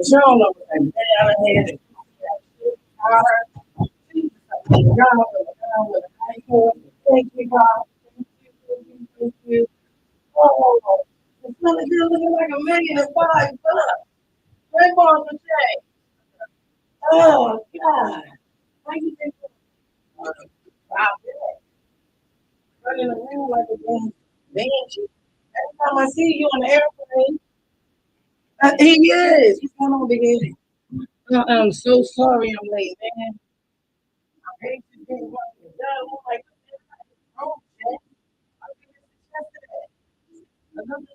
Y'all know what I'm saying. Thank you, God. Thank you. Oh, it's gonna be looking like $1,005,000. Rainbow the check. Oh, God. How you think? Wow, running around like a damn banshee. Every time I see you on the airplane, he is. He's going on big head. I'm so sorry I'm late, man. I hate to be one of the I'm like, oh, shit. I think it's yesterday. Another.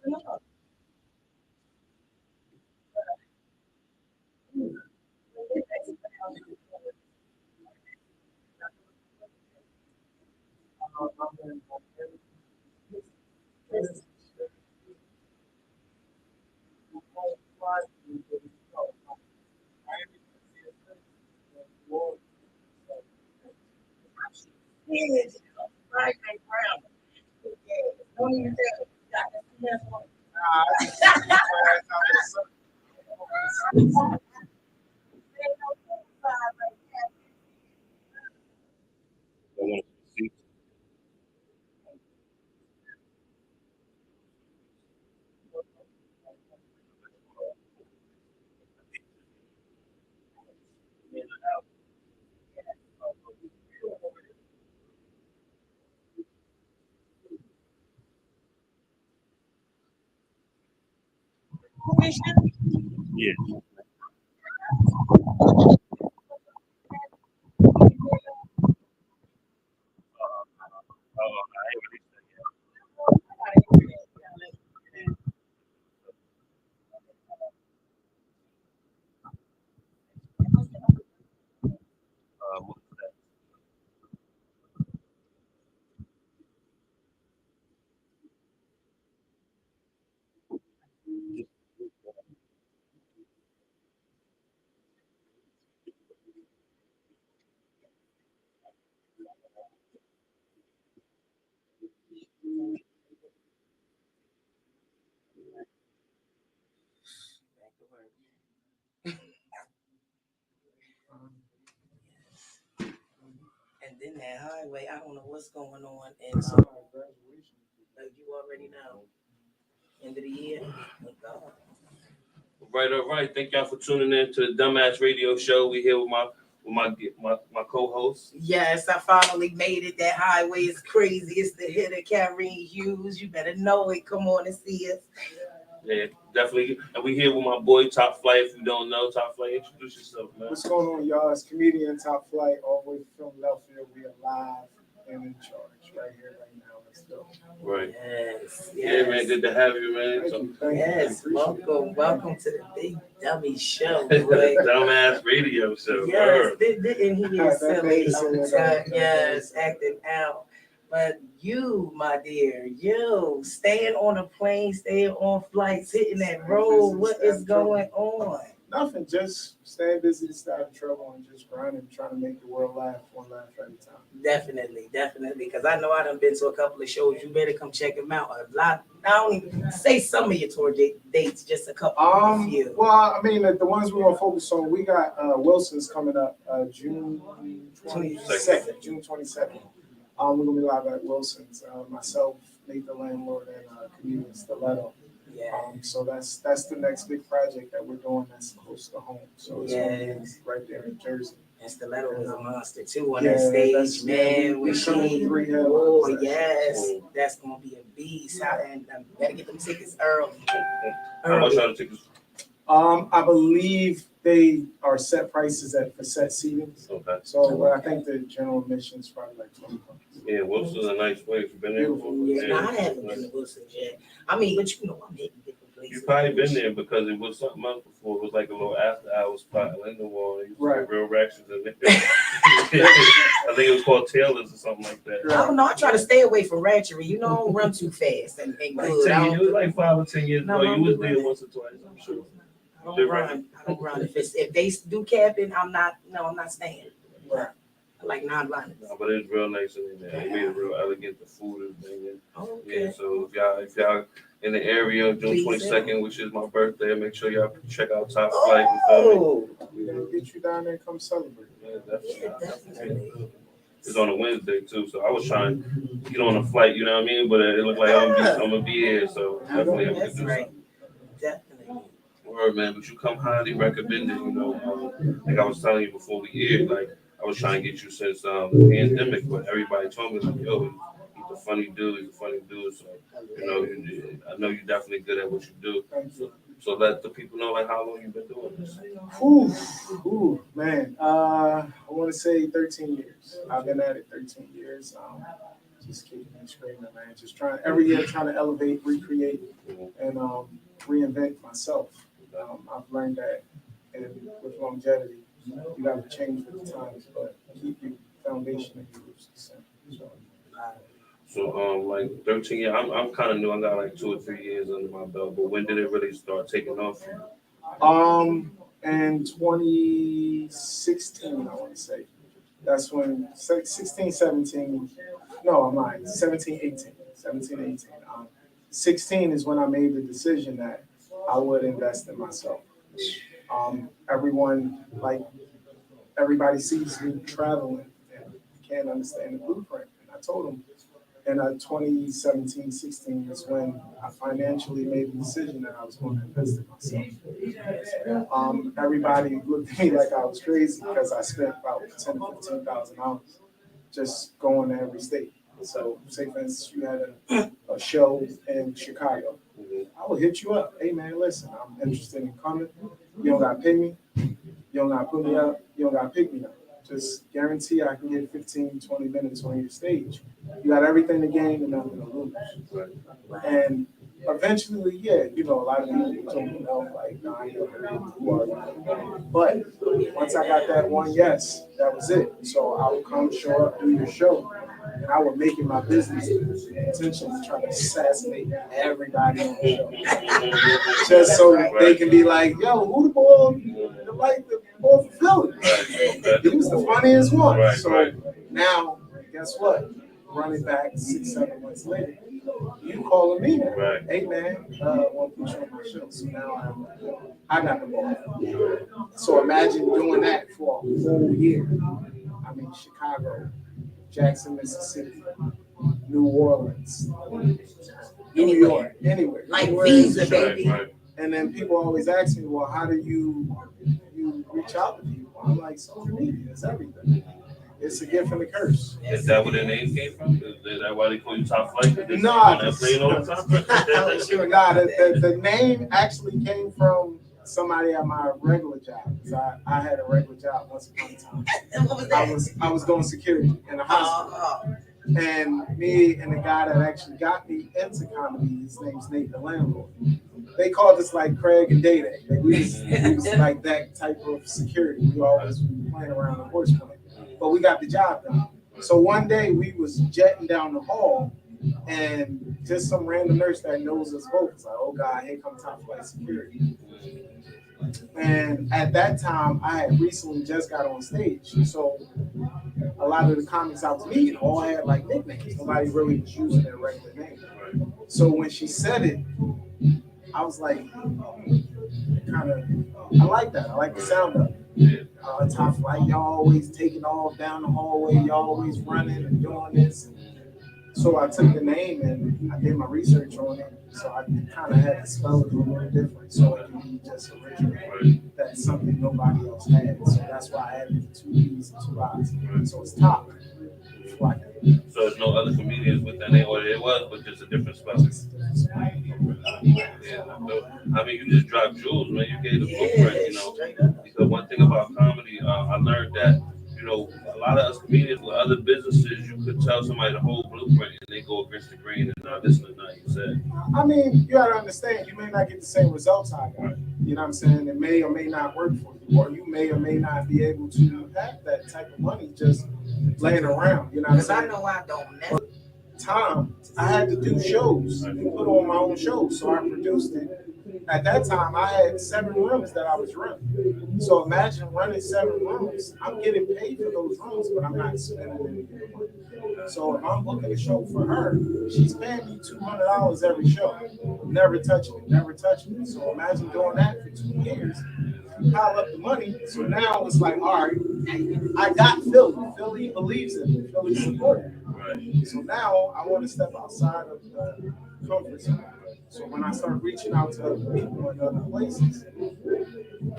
Yes, right, brown. Don't even tell me. That's one. Yeah. And then that highway, I don't know what's going on. And you already know. End of the year. Oh, God. All right. Thank y'all for tuning in to the Dumbass Radio Show. We here with my co-host. Yes, I finally made it. That highway is crazy. It's the hit of Karine Hughes. You better know it. Come on and see us. Yeah, definitely. And we here with my boy Top Flight. If you don't know Top Flight, introduce yourself, man. What's going on, y'all? It's comedian Top Flight, all the way from Philadelphia. We are live and in charge right here, right now. Right. Yes. Yeah, man. Good to have you, man. Thank So, you. Thank you. Yes, Appreciate it. welcome to the Big Dummy Show, the boy. dumbass radio show. Yes, Word. didn't he That is silly made it all silly, the I got time? it. Yes, acting out. But you, my dear, you staying on a plane, staying on flights, hitting that road. What is going on? Nothing, just staying busy, stay out of trouble, and just grinding, trying to make the world laugh one laugh at a time. Definitely. Because I know I done been to a couple of shows. You better come check them out. A lot. I don't even say some of your tour dates, just a couple. A few. Well, I mean, the ones we're gonna focus on, we got Wilson's coming up June 22nd. June 22nd. We're gonna be live at Wilson's. Myself, Nate the landlord, and comedian Stiletto. Yeah. So that's the next big project that we're doing that's close to home. So it's gonna be right there in Jersey. And Stiletto was a monster too on Yeah, that stage, that's- man. When we come she, three oh headliners. yes, that's gonna be a beast. And better get them tickets early. How much are the tickets? I believe they are set prices for set seating. Okay. So I think the general admission is probably like $20. Yeah, Wilson's a nice place. You've been there before? Yeah, no, I haven't been to Wilson's yet. I mean, but you know, I'm hitting different places. You've probably been there because it was something else before. It was like a little after hours spot in the wall. You Right. Real reactions in there. I think it was called Taylor's or something like that. I don't know. I try to stay away from ratchery. You know, I don't run too fast and Like good. 10 I years, it was like 5 or 10 years No, ago. You was I'm there once or twice, I'm sure. don't run. I don't run. If they do camping, I'm not staying. Right. I like non-violence. No, but it's real nice in there. They made it real elegant. The food is banging. Oh, Yeah, okay. so if y'all in the area, June Please 22nd, which is my birthday, make sure y'all check out Top Flight. You feel me? Oh, We're gonna get you down there and come celebrate. Yeah, definitely. definitely. It's on a Wednesday too, so I was trying to get on a flight, you know what I mean? But it looked like I'm gonna be here, so definitely I'm gonna That's do right. something. Definitely. Word, man, but you come highly recommended, you know. Like I was telling you before we aired, like I was trying to get you since the pandemic, but everybody told me like, yo, he's a funny dude, so you know, I know you're definitely good at what you do. Thank you. So let the people know like how long you've been doing this. Ooh, man. I want to say 13 years. I've been at it 13 years. Just kicking and screaming, man. Just every year trying to elevate, recreate, and reinvent myself. I've learned that, and with longevity, you got to change with the times, but keep your foundation and your roots the same. So like 13 years, I'm kind of new. I got like 2 or 3 years under my belt. But when did it really start taking off? In 2016, I want to say. That's when 16, 17. No, I'm lying. 17, 18. 16 is when I made the decision that I would invest in myself. Everybody sees me traveling and can't understand the blueprint. And I told them in 2017, 16 is when I financially made the decision that I was going to invest in myself. Everybody looked at me like I was crazy because I spent about $10,000 to $15,000 just going to every state. So, say for instance, you had a show in Chicago. I would hit you up. Hey, man, listen, I'm interested in coming. You don't got to pay me. You don't got to put me up. You don't got to pick me up. Just guarantee I can get 15, 20 minutes on your stage. You got everything to gain and nothing to lose. And eventually, a lot of people told me no, like, nah, I know who are you. But once I got that one yes, that was it. So I would come, show up, do your show. And I would make it my business intention to try to assassinate everybody on the show. Just so they can be like, yo, who the boy from Philly? He was the funniest one. So now, guess what? Running back 6-7 months later, you calling me now. Hey man, want to put you on my show. So now I got the ball. So imagine doing that for a whole year. I mean, Chicago, Jackson, Mississippi, New Orleans, New York, anywhere. Like Visa, baby. And then people always ask me, well, how do you reach out to people? I'm like, social media is everything. It's a gift and a curse. Is that where the name came from? Is that why they call you Top Flight? No, the name actually came from somebody at my regular job. I had a regular job once upon a time. And what was that? I was doing security in a hospital. And me and the guy that actually got me into comedy, his name's Nate the Landlord. They called us like Craig and Day Day. Like we was like that type of security. We always be playing around the horseplay. But we got the job done. So one day we was jetting down the hall, and just some random nurse that knows us both was like, "Oh God, here comes Top Flight Security." And at that time, I had recently just got on stage, so a lot of the comics I was meeting all had like nicknames. Nobody really was using their regular name. So when she said it, I was like, kind of, I like that. I like the sound of it. Top Flight, y'all always taking off down the hallway, y'all always running and doing this. So I took the name and I did my research on it. So I kind of had to spell it a little different so it can be just original. That's something nobody else had. So that's why I added the two E's and two I's. So it's Top Flight. So there's no other comedians with that name, or it was, but just a different spelling. Yeah, I mean, you just dropped jewels, man. You gave the blueprint, you know. Because one thing about comedy, I learned that, you know, a lot of us comedians with other businesses, you could tell somebody the whole blueprint and they go against the grain and not listen to nothing you said. I mean, you gotta understand, you may not get the same results I got. You know what I'm saying? It may or may not work for you, or you may or may not be able to have that type of money just laying around. You know what I'm Because I saying? know I don't never. Time, I had to do shows and put on my own shows, so I produced it. At that time, I had 7 rooms that I was running. So imagine running 7 rooms. I'm getting paid for those rooms, but I'm not spending any money. So if I'm booking a show for her, she's paying me $200 every show. Never touching it, never touching it. So imagine doing that for 2 years. Pile up the money. So now it's like, all right, I got Philly. Philly believes in me. Philly supports me. So now I want to step outside of the comfort zone. So when I start reaching out to other people in other places,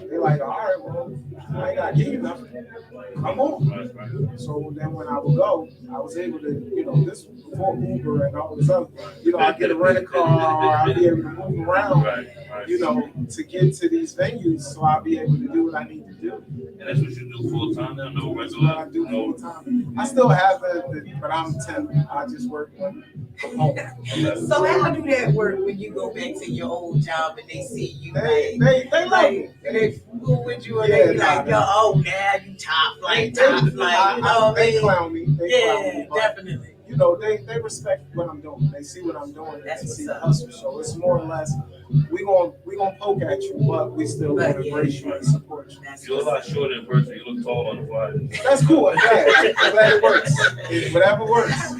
they're like, all right, well, I ain't got to give you nothing. Come on. So then when I would go, I was able to, you know, this was before Uber and all this other, you know, I get a rental car, or I'll be able to move around, you know, to get to these venues, so I'll be able to do what I need to do. And that's what you do full time now, no That's regular. what I do full time. I still have it, but I'm 10. I just work from home. So how do that work when you go back to your old job and they see you They love like me. they fool with you and they be like, yo, oh now you top flight, you know what I They mean? clown me. They clown Yeah, me. But, definitely. you know, they respect what I'm doing. They see what I'm doing. And That's they what's see up. the hustle. So it's more or less, we gonna poke at you, but we still But gonna yeah. embrace you and support you. That's You're a lot shorter in person. You look tall on the flyer. That's cool. I'm glad. I'm glad it works. Whatever works.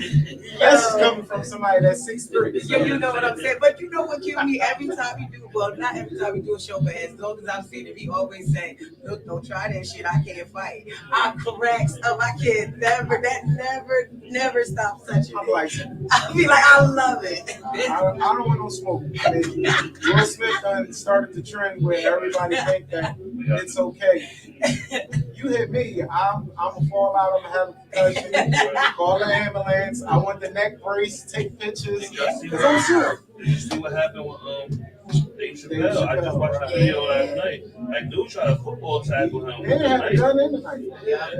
That's coming from somebody that's 6'3". Yeah, you know what I'm saying. But you know what killed me every time you do, well, not every time you do a show, but as long as I've seen it, he always say, look, don't try that shit. I can't fight. I correct stuff. I can't never stop touching I'm it. like, I be like, I love it. I don't want no smoke. I mean, Will Smith done started the trend where everybody think that it's okay. You hit me, I'm gonna fall out. I'm gonna have a concussion. Call the ambulance. I want the neck brace. Take pictures. Cause I'm sure. Did you see what happened with Dave Chappelle? I just watched that video last night. Like, dude tried to football tackle him. They didn't have a gun in the night. Yeah.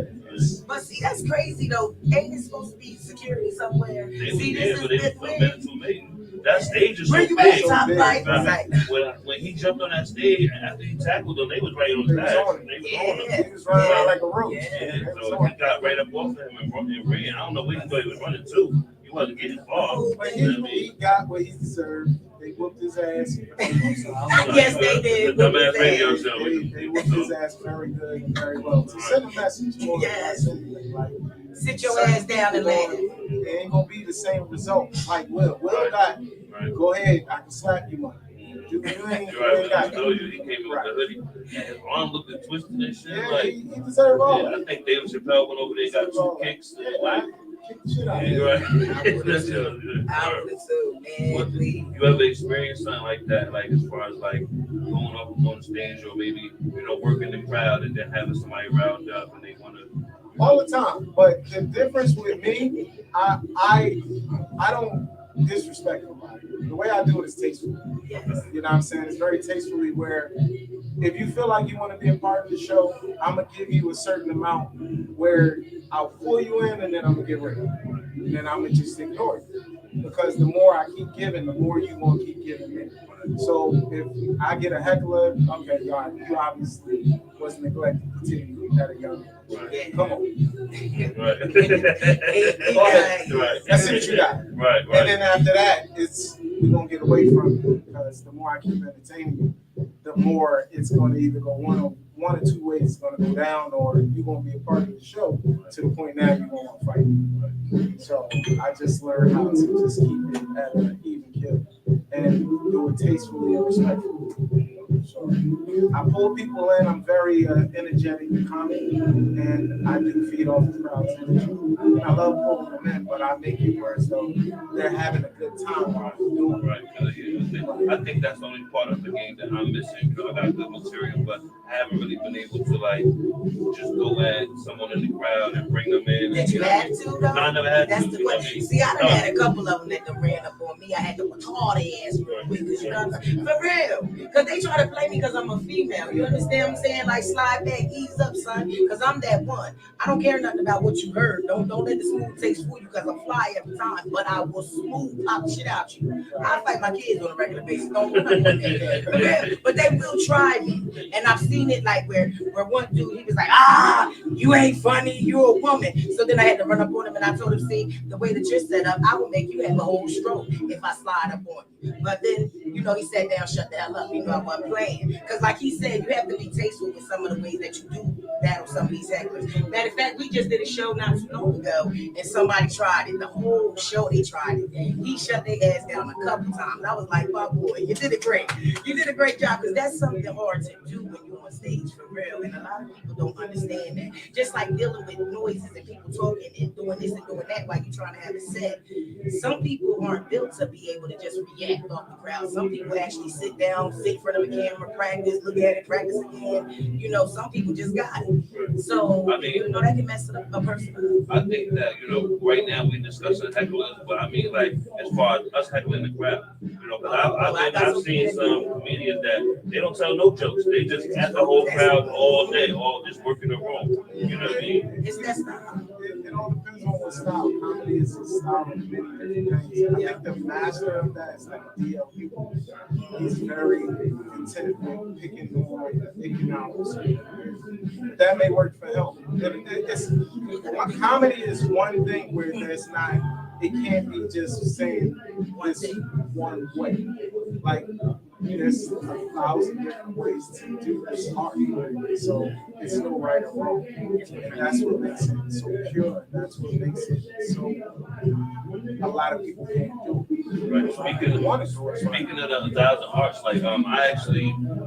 But see, that's crazy though. Ain't it supposed to be security somewhere? They See, were there, this but is they the were a minute too late. That stage is where so you big. at, Top Flight? big, Right. When he jumped on that stage, after he tackled them, they was right on his They was back. on it. They was on him. He was running around like a roach. Yeah. Yeah, They was so on he it. got right up off of him and ran. I don't know where he thought he was running to. He wasn't getting far. But You know what I he mean? got what he deserved. They whooped his ass. Yes, they did. The dumbass radio show. They whooped his ass very good and very well. To send a message to him, Yes. like, Sit your ass down and land. it ain't gonna be the same result. Like Will got, Right. go ahead, I can slap you, man. You ain't You're right. I got told you, he came in with the hoodie. And his arm looked twisted and shit. Yeah, Like, he deserved all. yeah, I think David Chappelle went over there and got 2 kicks. Yeah, Like, kick the shit out yeah, of you're him. right. That's it. I would too, man. Please. You ever experienced something like that, like as far as like going up on stage or maybe, you know, working the crowd and then having somebody round up and they want to. All the time. But the difference with me, I don't disrespect nobody. The way I do it is tasteful. Yes. You know what I'm saying? It's very tastefully where if you feel like you want to be a part of the show, I'm gonna give you a certain amount where I'll pull you in and then I'm gonna get rid of you. then I'm gonna just ignore it. Because the more I keep giving, the more you gonna keep giving me. So if I get a heckler, okay, God, you obviously was neglected continually at a young age. Right. Come on. Right. Go ahead. Right. Let's see what you got. Right. And then after that, we're gonna get away from it because the more I keep entertaining you, the more it's gonna either go one or two ways. It's gonna go down, or you're gonna be a part of the show to the point now you're gonna want to fight. So I just learned how to just keep it at an even kill and do it tastefully and respectfully. So I pull people in. I'm very energetic and comic, and I do feed off the crowd's energy. And I love pulling them in, but I make it where as though they're having a good time while I'm doing it. Right. 'Cause, yeah, I think that's the only part of the game that I'm missing. You know, I got good material, but I haven't really been able to like just go at someone in the crowd and bring them in. That you had to, though? No, I never had That's to. the You know what I question. mean? See, I done had a couple of them that done ran up on me. I had to retard their ass real quick, cause you know what I'm saying? For real. Cause they try to play me cause I'm a female. You understand what I'm saying? Like, slide back, ease up, son. Cause I'm that one. I don't care nothing about what you heard. Don't let the smooth taste fool you, cause I'm fly every time. But I will smooth pop the shit out you. I fight my kids on a regular basis. Don't do nothing like that. For real. But they will try me. And I've seen it like where one dude, he was like, you ain't funny, you're a woman. So then I had to run up on him and I told him, see, the way that you're set up, I will make you have a whole stroke if I slide up on you. But then, you know, he sat down, shut the hell up. You know, I wasn't playing. Because like he said, you have to be tasteful with some of the ways that you do battle some of these hecklers. Matter of fact, we just did a show not too long ago and somebody tried it. The whole show they tried it. He shut their ass down a couple times. I was like, my boy, you did it great. You did a great job because that's something hard to do when you're on stage for real. And a lot of people don't understand that. Just like dealing with noises and people talking and doing this and doing that while you're trying to have a set. Some people aren't built to be able to just react off the crowd. Some people actually sit down, sit in front of a camera, practice, look at it, practice again. You know, some people just got it. So, I mean, you know, that can mess up a person. I think that, you know, right now we discussing hecklers, but I mean, like, as far as us heckling the crowd, you know, because I've seen some comedians that they don't tell no jokes. They just at the whole crowd all day, all just working the room. You know what I mean? It's that style. It all depends on what style. Comedy is a style of many different things. I think the master of that is like a DLU. He's very content with picking out. That may work for him. Comedy is one thing where there's not, it can't be just saying this one way. Like, there's 1,000 different ways to do this art. So it's no right or wrong. And that's what makes it so pure. That's what makes it so a lot of people can't do it. Right. Speaking of the 1,000 arts, like I'm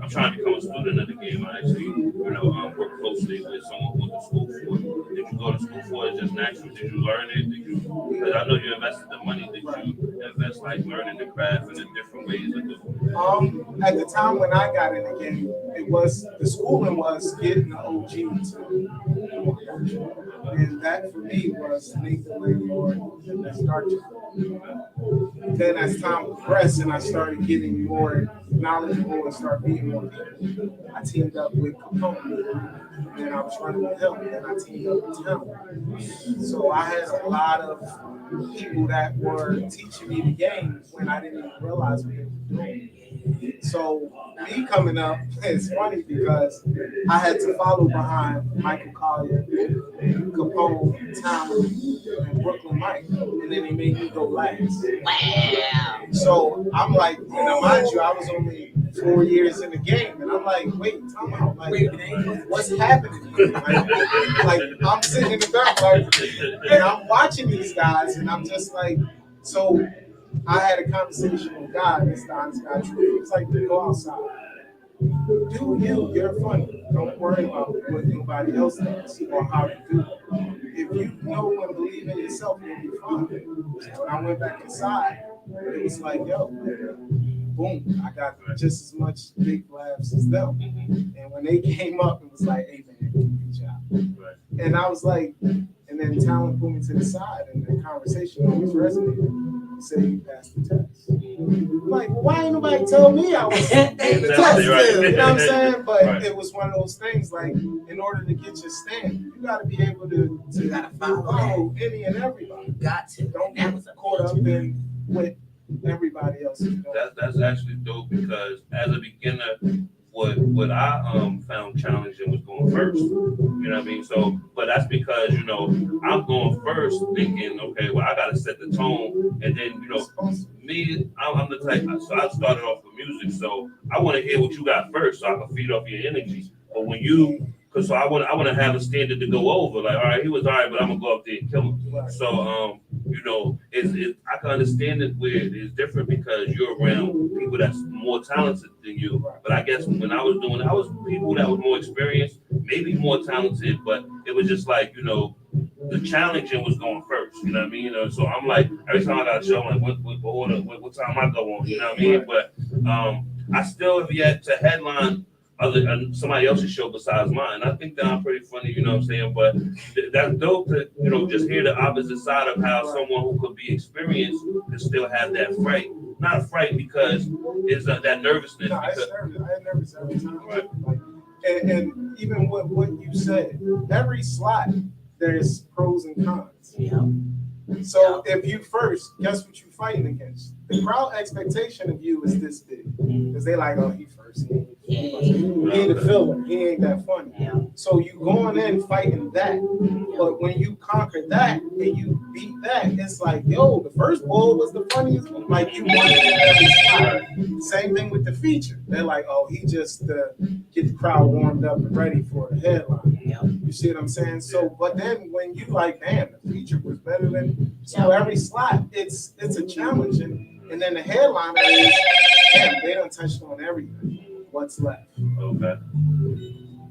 trying to become a student of the game. I actually, you know, work closely with someone who went to school for it. Did you go to school for it just natural? Did you learn it? Because I know you invested the money. Did you invest like learning the craft and the different ways of doing it? At the time when I got in the game, it was the schooling was getting the OG to, and that for me was Nate the Landlord and the Star Trek. Then as time progressed and I started getting more knowledgeable and started meeting more people, I teamed up with Capone. And I was running with him, and then I teamed up with him. So I had a lot of people that were teaching me the game when I didn't even realize what they were doing. So me coming up, it's funny because I had to follow behind Michael Collier, Capone, Tom, and Brooklyn Mike, and then they made me go last. Wow. So I'm like, you know, mind you, I was only 4 years in the game, and I'm like, wait, time out, like, what's happening here? Like, I'm sitting in the back, like, and I'm watching these guys, and I'm just like, so I had a conversation with God, this honest God truth. It's like, go outside. Do you, you're funny. Don't worry about what anybody else does or how you do it. If you know and believe in yourself, you'll be fine. So when I went back inside, it was like, yo, boom, I got just as much big laughs as them. And when they came up, it was like, hey, man, good job. And I was like, and then Talon pulled me to the side, and the conversation always resonated. say you passed the test. Like, why ain't nobody tell me I was They the just test? do. You know what I'm saying? But Right. it was one of those things. Like, in order to get your stamp, you got to be able to You gotta follow any and everybody. You got to. Don't That get was a caught up in what everybody else is doing. That's actually dope because as a beginner, what I found challenging was going first. You know what I mean? So, but that's because I'm going first, thinking, okay, well I gotta set the tone, and then me, I'm the type. So I started off with music, so I want to hear what you got first, so I can feed off your energy. But when you Cause so I want to have a standard to go over. Like, all right, he was all right, but I'm gonna go up there and kill him. So I can understand it where it's different because you're around people that's more talented than you. But I guess when I was doing it, I was people that was more experienced, maybe more talented, but it was just like, the challenging was going first. You know what I mean? So I'm like, every time I got a show, I'm like, what time I go on? You know what I mean? But I still have yet to headline somebody else's show besides mine. I think that I'm pretty funny, you know what I'm saying? But that's dope to, just hear the opposite side of how someone who could be experienced can still have that fright. Not a fright because it's that nervousness. No, because, I had nervous every time. Right. And even with what you said, every slot, there's pros and cons. Yeah. So if you first, guess what you're fighting against? The crowd expectation of you is this big. Because they like, oh, he first. He ain't a filler. He ain't that funny. Yeah. So you going in fighting that. But when you conquer that and you beat that, it's like, yo, the first bowl was the funniest one. Like you won it in every slot. Same thing with the feature. They're like, oh, he just get the crowd warmed up and ready for the headline. Yeah. You see what I'm saying? So, but then when you like, damn, the feature was better than, so every slot, it's a challenge. And then the headliner is, damn, they done touched on everything. What's left? Okay.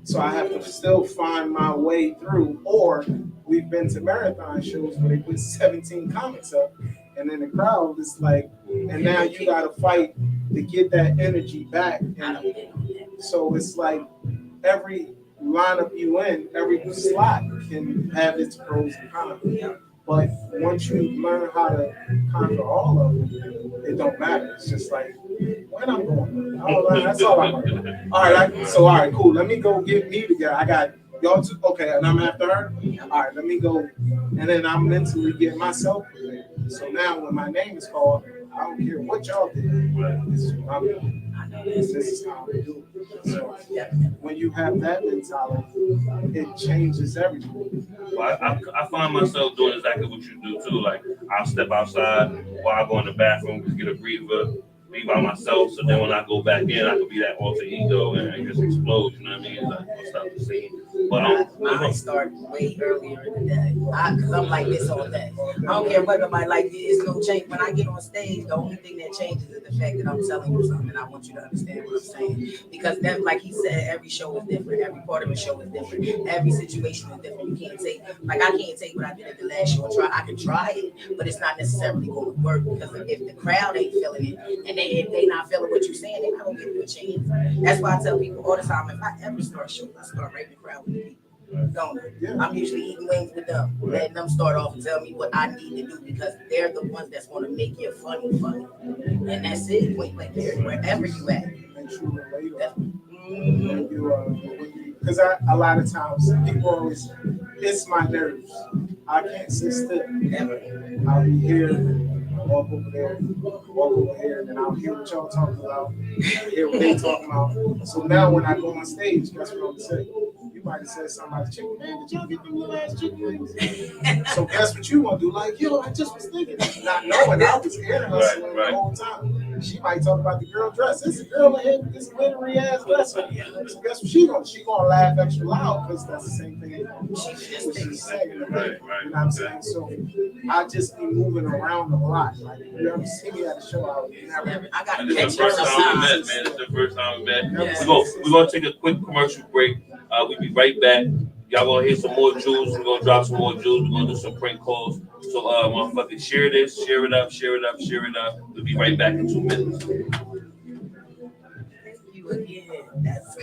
So I have to still find my way through, or we've been to marathon shows where they put 17 comics up, and then the crowd is like, and now you got to fight to get that energy back. And so it's like every lineup you in, every slot can have its pros and cons. But once you learn how to conquer all of them, it don't matter. It's just like, when I'm going, that's all I'm doing. All right, cool. Let me go get me together. I got y'all two, okay, and I'm after her. All right, let me go, and then I'm mentally getting myself prepared. So now when my name is called, I don't care what y'all did. This is what I'm doing. This is how we do it. So when you have that mentality, it changes everything. Well, I find myself doing exactly what you do too. Like I'll step outside while I go in the bathroom to get a breather, be by myself. So then when I go back in, I can be that alter ego and just explode. You know what I mean? Like bust out the scene. But I start way earlier in the day because I'm like this all day. I don't care what nobody like. It's no change when I get on stage. The only thing that changes is the fact that I'm telling you something. And I want you to understand what I'm saying because that, like he said, every show is different. Every part of the show is different. Every situation is different. You can't take I can't take what I did at the last show and try. I can try it, but it's not necessarily going to work because if the crowd ain't feeling it and if they not feeling what you're saying, they're not gonna give you a chance. That's why I tell people all the time, if I ever start shows, I start right in the crowd with the people. Don't I? I'm usually eating wings with them, letting them start off and tell me what I need to do because they're the ones that's gonna make you funny. And that's it. Wherever you at. Because a lot of times people always, it's my nerves. I can't sit still ever. I'll be here, walk over there, walk over here, and then I'll hear what y'all talking about, hear what they talking about. So now when I go on stage, guess what I'm gonna say? You might have said something about chicken. Man, did y'all get them little ass chicken wings? So guess what you gonna do? Like, yo, I just was thinking, not knowing I was ear hustling the whole time. She might talk about the girl dress. This girl in here with this glittery ass dress. So guess what she gonna laugh extra loud because that's the same thing she's saying. You know what I'm saying? So I just be moving around a lot. Like you ever see me at a show, I would never. I got It's the first time we met, man. It's the first time we met. We're gonna take a quick commercial break. We'll be right back. Y'all gonna hear some more jewels. We're gonna drop some more jewels. We're gonna do some prank calls. So motherfuckers, share this, share it up, share it up, share it up. We'll be right back in 2 minutes. Thank you again. That's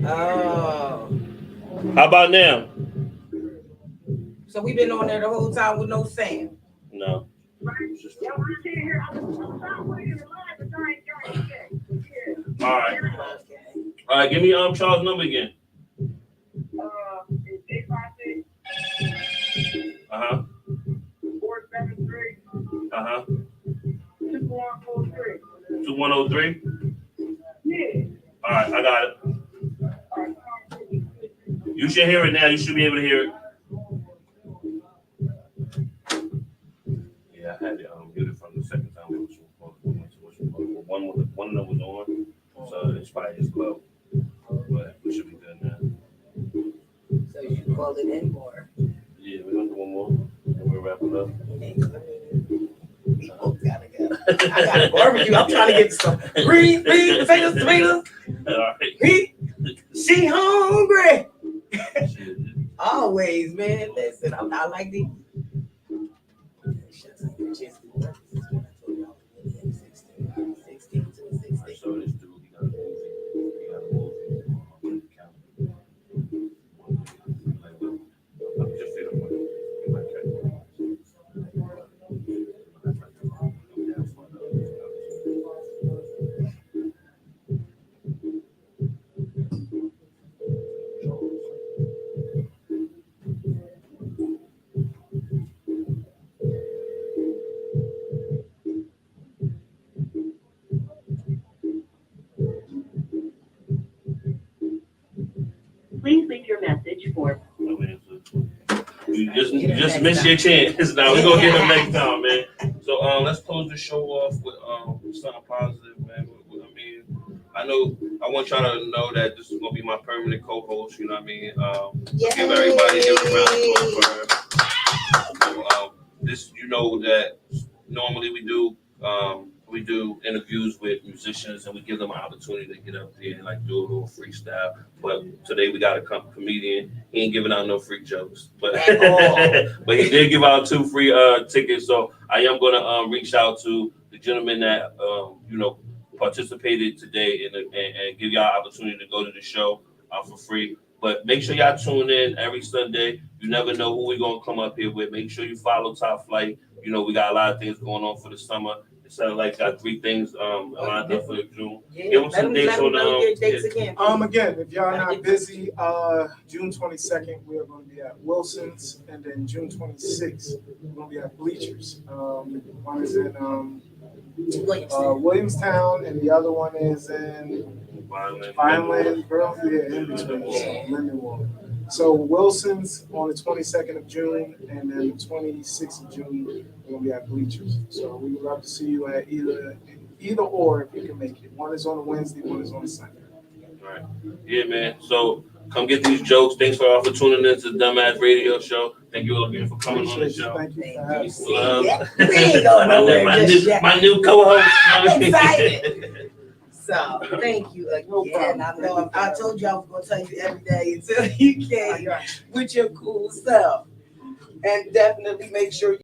Oh. How about now? So we've been on there the whole time with no sound. No. All right. All right. Give me Charles' number again. Uh huh. 2103. All right, I got it. You should hear it now. You should be able to hear it. Yeah, I had it muted from the second time we was recording. One of them was on, so it's probably just low. But we should be good now. So you should call it in more. Yeah, we're gonna do one more, and we'll wrap it up. I got a barbecue. I'm trying to get some green beans, potatoes, tomatoes. All right. She hungry. Always, man. Listen, I'm not like these. So this dude, he got a movie. Just fit him with it. Please leave your message for. You just missed your chance. Now we're gonna get him next time, man. So let's close the show off with something positive, man. I mean, I want y'all to know that this is gonna be my permanent co-host. You know what I mean? Give everybody a round of applause for her. So, this, you know, that normally we do interviews with musicians and we give them an opportunity to get up there and like do a little freestyle. But today we got a comedian. He ain't giving out no free jokes, but but he did give out 2 free tickets. So I am gonna reach out to the gentleman that participated today and give y'all opportunity to go to the show for free. But make sure y'all tune in every Sunday. You never know who we're gonna come up here with. Make sure you follow Top Flight. You know, we got a lot of things going on for the summer. It sounds like got 3 things lined up for June. Give them some dates on again, if y'all not busy, June 22nd we are going to be at Wilson's, and then June 26th we're going to be at Bleachers. One is in Williamstown, and the other one is in Vineland, bro. Yeah, in between Lindenwood. So Wilson's on the 22nd of June, and then the 26th of June we're gonna be at Bleachers. So we would love to see you at either or if you can make it. One is on a Wednesday, one is on a Sunday. All right. Yeah, man. So come get these jokes. Thanks for all for tuning in to the Dumbass Radio Show. Thank you all again for coming on the show. Thank you for having me. We ain't going nowhere my new co-host. I'm excited. So thank you again. I know I told you I was gonna tell you every day until you came with your cool stuff. And definitely make sure